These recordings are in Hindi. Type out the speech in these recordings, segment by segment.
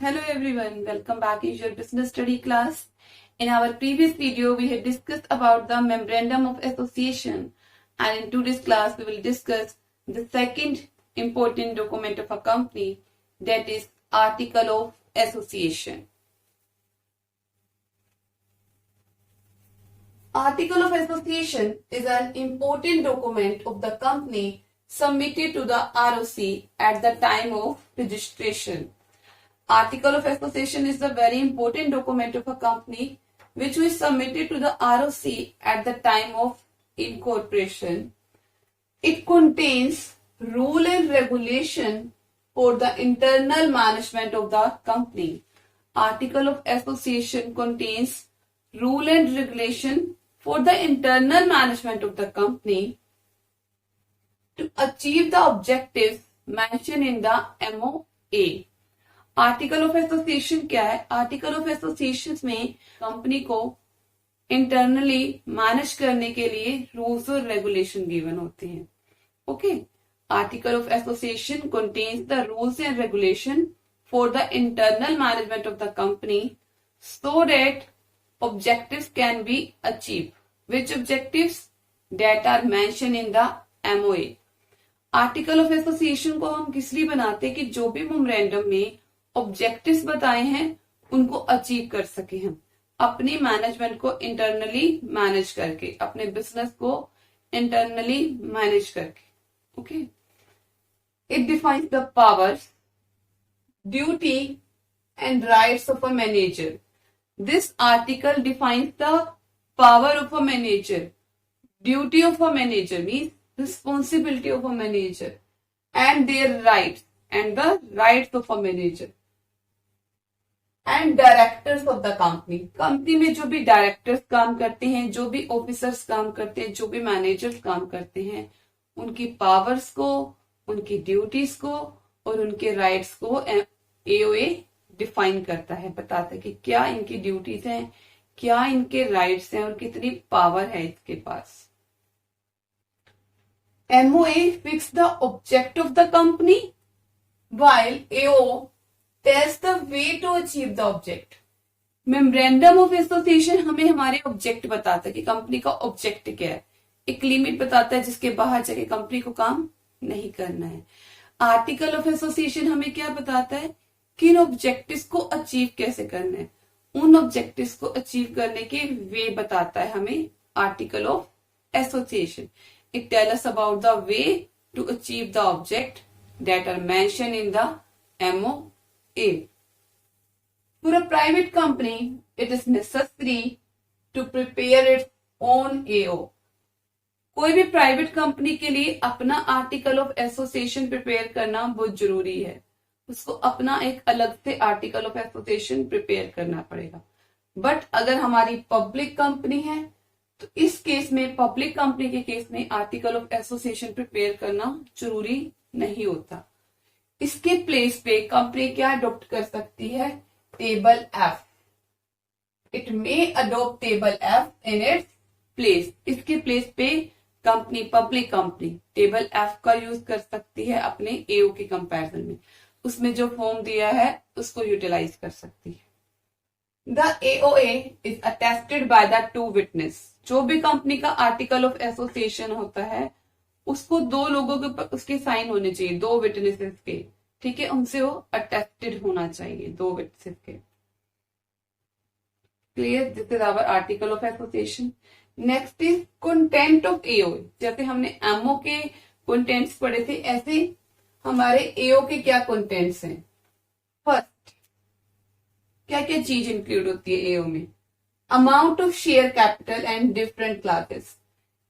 Hello everyone, welcome back to your business study class. In our previous video, we had discussed about the Memorandum of Association, and in today's class, we will discuss the second important document of a company, that is Article of Association. Article of Association is an important document of the company submitted to the ROC at the time of registration. Article of Association is a very important document of a company which was submitted to the ROC at the time of incorporation. It contains rule and regulation for the internal management of the company. Article of Association contains rule and regulation for the internal management of the company to achieve the objectives mentioned in the MOA. Article of association क्या है? आर्टिकल ऑफ एसोसिएशन में कंपनी को इंटरनली मैनेज करने के लिए रूल्स और रेगुलेशन गिवन होते हैं. Okay, article of association contains the rules and regulation for the internal management of the company so that objectives can be achieved. Which objectives? That are mentioned in the MOA. Article of association को हम किस लिए बनाते हैं कि जो भी मेमोरेंडम में ऑब्जेक्टिव्स बताए हैं उनको अचीव कर सके हम अपनी मैनेजमेंट को इंटरनली मैनेज करके, अपने बिजनेस को इंटरनली मैनेज करके. Okay, it defines the powers, duty and rights of a manager. This article defines the power of a manager, duty of a manager means responsibility of a manager, and their rights and the rights of a manager, and directors of the company. Company में जो भी डायरेक्टर्स काम करते हैं, जो भी ऑफिसर्स काम करते हैं, जो भी मैनेजर्स काम करते हैं, उनकी पावर्स को, उनकी ड्यूटीज को और उनके राइट्स को एओए डिफाइन करता है, बताता है कि क्या इनकी ड्यूटीज हैं, क्या इनके राइट्स हैं और कितनी पावर है इसके पास. MOA fix the object of the company while AO tells the way to achieve the object. Memorandum of Association हमें हमारे ऑब्जेक्ट बताता है कि कंपनी का ऑब्जेक्ट क्या है, एक लिमिट बताता है जिसके बाहर जाके कंपनी को काम नहीं करना है. आर्टिकल ऑफ एसोसिएशन हमें क्या बताता है, किन ऑब्जेक्टिव्स को अचीव कैसे करना है, उन ऑब्जेक्टिव्स को अचीव करने के वे बताता है हमें article of association. It tells us about the way to achieve the object that are mentioned in the MOA. For a private company, it is necessary to prepare its own AO. कोई भी प्राइवेट कंपनी के लिए अपना आर्टिकल ऑफ एसोसिएशन प्रिपेयर करना बहुत जरूरी है. उसको अपना एक अलग से आर्टिकल ऑफ एसोसिएशन प्रिपेयर करना पड़ेगा. बट अगर हमारी पब्लिक कंपनी है तो इस केस में, पब्लिक कंपनी के केस में आर्टिकल ऑफ एसोसिएशन प्रिपेयर करना जरूरी नहीं होता. इसके प्लेस पे कंपनी क्या अडॉप्ट कर सकती है, table F. It may adopt table F in its place. इसके प्लेस पे company, public company table F का यूज कर सकती है अपने एओ के कंपैरिजन में. उसमें जो फॉर्म दिया है उसको यूटिलाइज कर सकती है. The AOA is attested by the two witness. जो भी कंपनी का आर्टिकल ऑफ एसोसिएशन होता है उसको दो लोगों के ऊपर उसके साइन होने चाहिए, दो विटनेसेस के. ठीक है, उनसे वो अटेस्टेड होना चाहिए, दो विटनेसेस के. Clear? This is our article of association. Next is content of AO. जैसे हमने एमओ के कंटेंट्स पढ़े थे, ऐसे हमारे एओ के क्या कंटेंट्स हैं. फर्स्ट, क्या क्या चीज इंक्लूड होती है एओ में? Amount of share capital and different classes.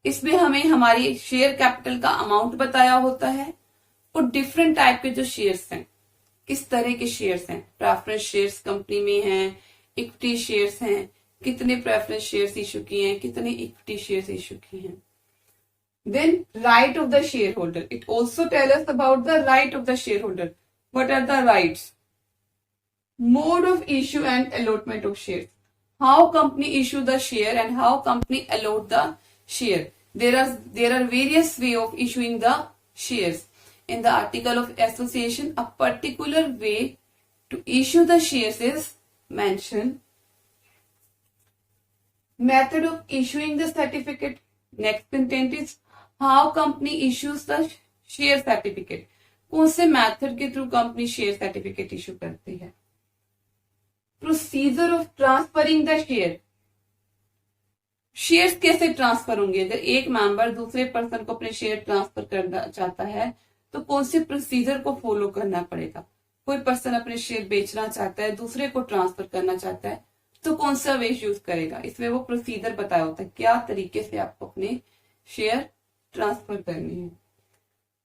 इसमें हमें हमारी शेयर कैपिटल का अमाउंट बताया होता है और डिफरेंट टाइप के जो शेयर्स हैं, किस तरह के शेयर्स हैं. प्रेफरेंस शेयर्स कंपनी में हैं, इक्विटी शेयर्स हैं, कितने प्रेफरेंस शेयर्स इशू किए हैं, कितने इक्विटी शेयर्स इशू किए हैं. Then right of the share holder. It also tell us about the right of the share holder. What are the rights? Mode of issue and allotment of shares. How company issue the share and how company allot the share. There are various way of issuing the shares. In the article of association, a particular way to issue the shares is mention. Method of issuing the certificate. Next sentence is how company issues the share certificate. कौन से मेथड के through company share certificate issue करती है. Procedure of transferring the share. Shares कैसे ट्रांसफर होंगे. अगर एक मेंबर दूसरे पर्सन को अपने शेयर ट्रांसफर करना चाहता है तो कौन से प्रोसीजर को फॉलो करना पड़ेगा. कोई पर्सन अपने शेयर बेचना चाहता है, दूसरे को ट्रांसफर करना चाहता है, तो कौन सा वे यूज करेगा. इसमें वो प्रोसीजर बताया होता है क्या तरीके से आपको अपने शेयर ट्रांसफर करनी है.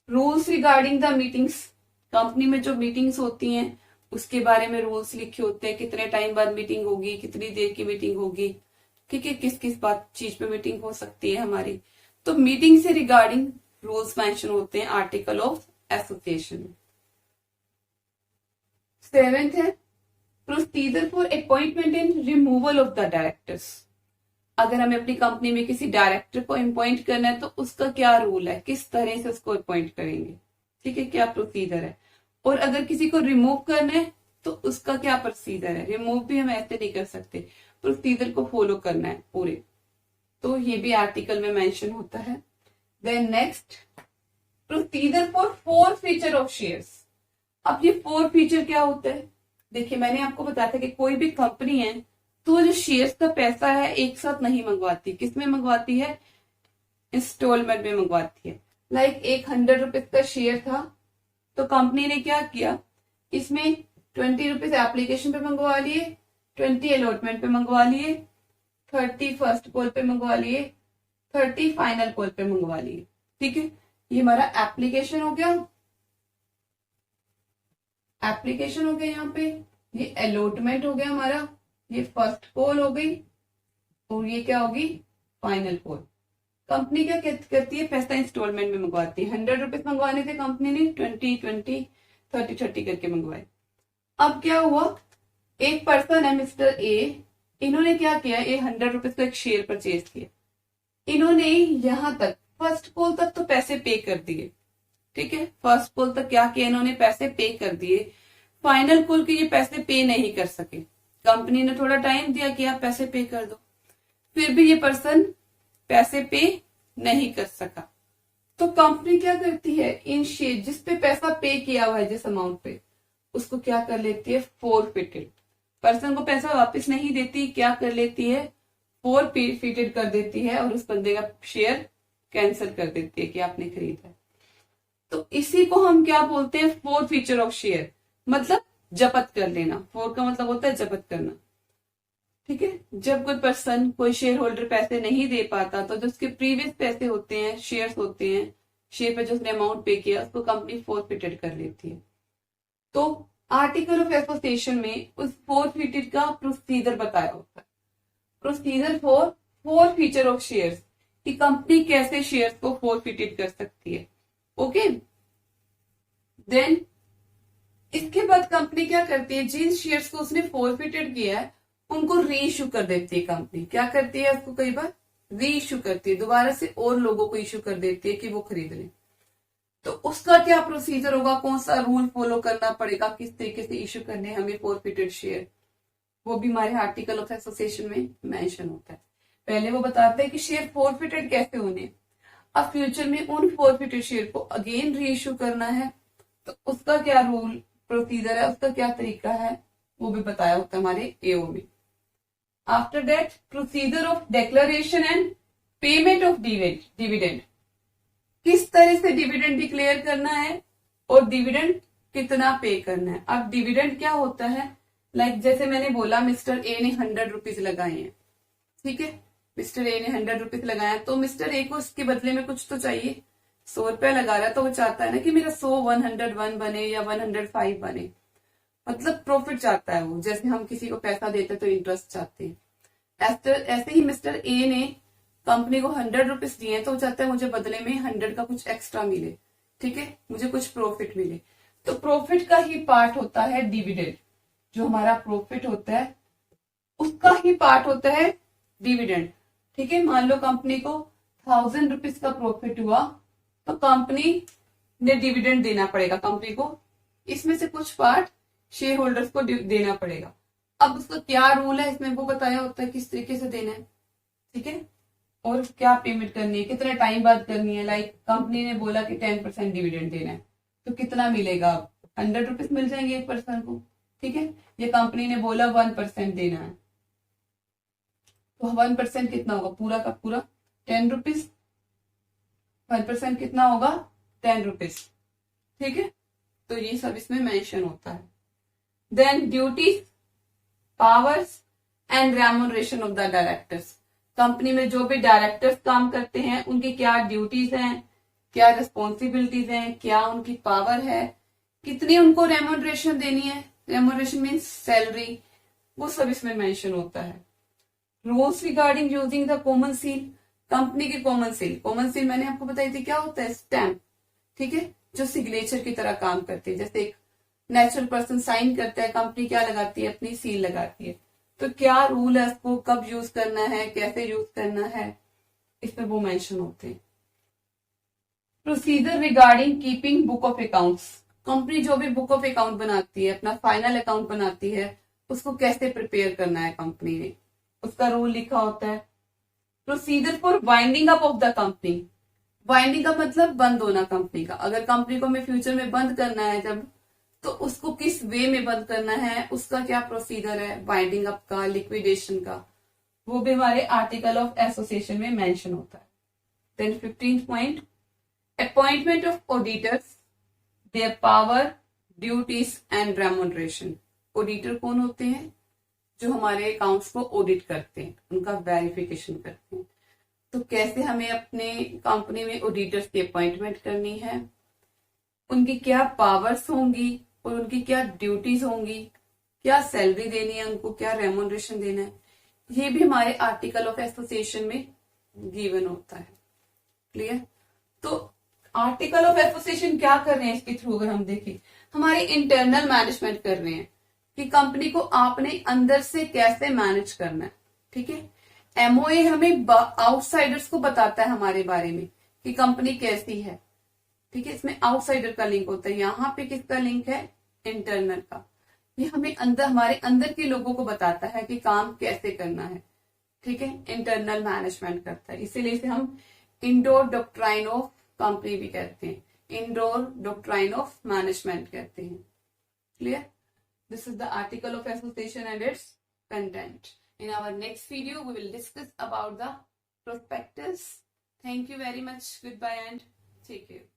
Rules regarding the meetings. Company में जो मीटिंग्स होती हैं उसके बारे में रूल्स लिखे होते हैं. कितने टाइम बाद मीटिंग होगी, कितनी देर की मीटिंग होगी, ठीक है, किस किस बात चीज पे मीटिंग हो सकती है हमारी. तो मीटिंग से रिगार्डिंग रूल्स मेंशन होते हैं आर्टिकल ऑफ एसोसिएशन. 7th है procedure for appointment and removal of the directors. अगर हमें अपनी कंपनी में किसी डायरेक्टर को अपॉइंट करना है तो उसका क्या रूल है, किस तरह से उसको अपॉइंट करेंगे, ठीक है, क्या प्रोसीजर है. और अगर किसी को रिमूव करना है तो उसका क्या प्रोसीजर है. रिमूव भी हम ऐसे नहीं कर सकते, प्रोसीजर को फॉलो करना है पूरे. तो ये भी आर्टिकल में मेंशन होता है. Then next procedure for forfeiture of shares. अब ये फॉरफीचर क्या होता है. देखिए मैंने आपको बताया था कि कोई भी कंपनी है तो जो शेयर्स का पैसा है एक साथ नहीं मंगवाती. किसमें मंगवाती है, इंस्टॉलमेंट में मंगवाती है. लाइक 100 रुपीज का शेयर था तो कंपनी ने क्या किया, इसमें 20 रुपीज एप्लीकेशन पे मंगवा लिए, 20 अलॉटमेंट पे मंगवा लिए, 30 फर्स्ट कॉल पे मंगवा लिए, 30 फाइनल कॉल पे मंगवा लिए. ठीक है, ये हमारा एप्लीकेशन हो गया. एप्लीकेशन हो गया यहाँ पे, ये अलॉटमेंट हो गया हमारा, ये फर्स्ट कॉल हो गई और ये क्या होगी फाइनल कॉल. कंपनी क्या करती है, पैसा इंस्टॉलमेंट में मंगवाती है. 100 रुपीज मंगवाने थे कंपनी ने, 20 20 30 30 करके मंगवाए. अब क्या हुआ, एक पर्सन है मिस्टर ए, इन्होंने क्या किया, ये 100 रुपीज का एक शेयर परचेज किया. इन्होंने यहां तक फर्स्ट कॉल तक तो पैसे पे कर दिए. ठीक है, फर्स्ट कॉल तक क्या किया, इन्होंने पैसे पे कर दिए. फाइनल कॉल के ये पैसे पे नहीं कर सके. कंपनी ने थोड़ा टाइम दिया कि आप पैसे पे कर दो, फिर भी ये पर्सन पैसे पे नहीं कर सका. तो कंपनी क्या करती है, इन शेयर जिस पे पैसा पे किया हुआ है जिस अमाउंट पे, उसको क्या कर लेती है, फॉरफिटेड. पर्सन को पैसा वापस नहीं देती, क्या कर लेती है, फॉरफिटेड कर देती है और उस बंदे का शेयर कैंसिल कर देती है कि आपने खरीदा. तो इसी को हम क्या बोलते हैं, फॉरफीचर ऑफ शेयर, मतलब जब्त कर लेना. फोर का मतलब होता है जब्त करना. ठीक है, जब कोई पर्सन, कोई शेयर होल्डर पैसे नहीं दे पाता तो जो उसके प्रीवियस पैसे होते हैं, शेयर्स होते हैं, शेयर पे जो उसने अमाउंट पे किया उसको कंपनी फॉरफिटेड कर लेती है. तो आर्टिकल ऑफ एसोसिएशन में उस फॉरफिटेड का प्रोसीजर बताया होता है. Procedure for forfeiture of shares, कि कंपनी कैसे शेयर्स को फॉरफिटेड कर सकती है. ओके, देन इसके बाद कंपनी क्या करती है, जिन शेयर्स को उसने फॉरफिटेड किया है उनको री इश्यू कर देती है. कंपनी क्या करती है, उसको कई बार री इश्यू करती है, दोबारा से और लोगों को इश्यू कर देती है कि वो खरीद लें. तो उसका क्या प्रोसीजर होगा, कौन सा रूल फॉलो करना पड़ेगा, किस तरीके से इश्यू करने हमें फॉरफिटेड शेयर, वो भी हमारे आर्टिकल ऑफ एसोसिएशन में मेंशन होता है. पहले वो बताते हैं कि शेयर फॉरफिटेड कैसे होने. अब फ्यूचर में उन फॉरफिटेड शेयर को अगेन री इश्यू करना है तो उसका क्या रूल प्रोसीजर है, उसका क्या तरीका है, वो भी बताया होता है हमारे एओ में. After that procedure of declaration and payment of dividend, किस तरह से डिविडेंड डिक्लेयर करना है और डिविडेंड कितना पे करना है. अब डिविडेंड क्या होता है, लाइक जैसे मैंने बोला मिस्टर ए ने 100 रुपीज लगाए हैं. ठीक है, मिस्टर ए ने 100 रुपीज लगाया तो मिस्टर ए को इसके बदले में कुछ तो चाहिए. 100 रुपया लगा रहा है तो वो चाहता है ना कि मेरा 101 बने या 105 बने, मतलब प्रॉफिट चाहता है वो. जैसे हम किसी को पैसा देते तो इंटरेस्ट चाहते हैं, ऐसे ही मिस्टर ए ने कंपनी को 100 रुपीज दिए तो वो चाहता है मुझे बदले में 100 का कुछ एक्स्ट्रा मिले. ठीक है, मुझे कुछ प्रॉफिट मिले. तो प्रॉफिट का ही पार्ट होता है डिविडेंड. जो हमारा प्रॉफिट होता है उसका ही पार्ट होता है डिविडेंड. ठीक है, मान लो कंपनी को 1000 रुपीज का प्रॉफिट हुआ तो कंपनी ने डिविडेंड देना पड़ेगा कंपनी को. इसमें से कुछ पार्ट शेयर होल्डर्स को देना पड़ेगा। अब उसका क्या रूल है, इसमें वो बताया होता है किस तरीके से देना है, ठीक है, और क्या पेमेंट करनी है, कितने टाइम बाद करनी है। लाइक कंपनी ने बोला कि 10% डिविडेंड देना है, तो कितना मिलेगा, 100 रुपीज मिल जाएंगे एक पर्सन को, ठीक है। ये कंपनी ने बोला 1% देना है, तो 1% कितना होगा, पूरा का पूरा 10 रुपीज, 1% कितना होगा 10 रुपीज, ठीक है। तो ये सब इसमें मेंशन होता है। Then duties, powers and remuneration of the directors. Company में जो भी डायरेक्टर्स काम करते हैं उनकी क्या ड्यूटीज हैं, क्या रिस्पॉन्सिबिलिटीज हैं, क्या उनकी पावर है, कितनी उनको रेम्यूनरेशन देनी है, रेम्यूनरेशन मीन्स सैलरी, वो सब इसमें मेंशन होता है। Rules regarding using the common seal. Company की कॉमन सील मैंने आपको बताई थी क्या होता है, स्टैम्प, ठीक है, जो सिग्नेचर की तरह काम करती है। जैसे एक नेचुरल पर्सन साइन करता है, कंपनी क्या लगाती है, अपनी सील लगाती है। तो क्या रूल है, उसको कब यूज करना है, कैसे यूज करना है, इसमें वो मेंशन होते हैं। Procedure regarding keeping book of accounts. Company जो भी बुक ऑफ अकाउंट बनाती है, अपना फाइनल अकाउंट बनाती है, उसको कैसे प्रिपेयर करना है कंपनी ने, उसका रूल लिखा होता है। Procedure for winding up of the company. Winding up मतलब बंद होना कंपनी का। अगर कंपनी को हमें फ्यूचर में बंद करना है जब, तो उसको किस वे में बंद करना है, उसका क्या प्रोसीजर है, वाइंडिंग अप का, लिक्विडेशन का, वो भी हमारे आर्टिकल ऑफ एसोसिएशन में मेंशन होता है। Then 15th point, appointment of auditors, their power, duties and remuneration. Auditor कौन होते हैं, जो हमारे अकाउंट्स को ऑडिट करते हैं, उनका वेरिफिकेशन करते हैं। तो कैसे हमें अपने कंपनी में ऑडिटर्स की अपॉइंटमेंट करनी है, उनकी क्या पावर्स होंगी और उनकी क्या ड्यूटीज होंगी, क्या सैलरी देनी है उनको, क्या रेम्यूनरेशन देना है, ये भी हमारे आर्टिकल ऑफ एसोसिएशन में गिवन होता है। क्लियर। तो आर्टिकल ऑफ एसोसिएशन क्या कर रहे हैं इसके थ्रू, अगर हम देखें, हमारे इंटरनल मैनेजमेंट कर रहे हैं कि कंपनी को आपने अंदर से कैसे मैनेज करना है, ठीक है। एमओए हमें आउटसाइडर्स को बताता है हमारे बारे में कि कंपनी कैसी है, ठीक है। इसमें आउटसाइडर का लिंक होता है, यहाँ पे किसका लिंक है, इंटरनल का। ये हमें अंदर, हमारे अंदर के लोगों को बताता है कि काम कैसे करना है, ठीक है। इंटरनल मैनेजमेंट करता है, इसीलिए इसे हम इंडोर डॉक्ट्राइन ऑफ कंपनी भी कहते हैं, इंडोर डॉक्ट्राइन ऑफ मैनेजमेंट कहते हैं। Clear. This is the article of association and its content. In our next video, we will discuss about the prospectus. Thank you very much. Goodbye and take care.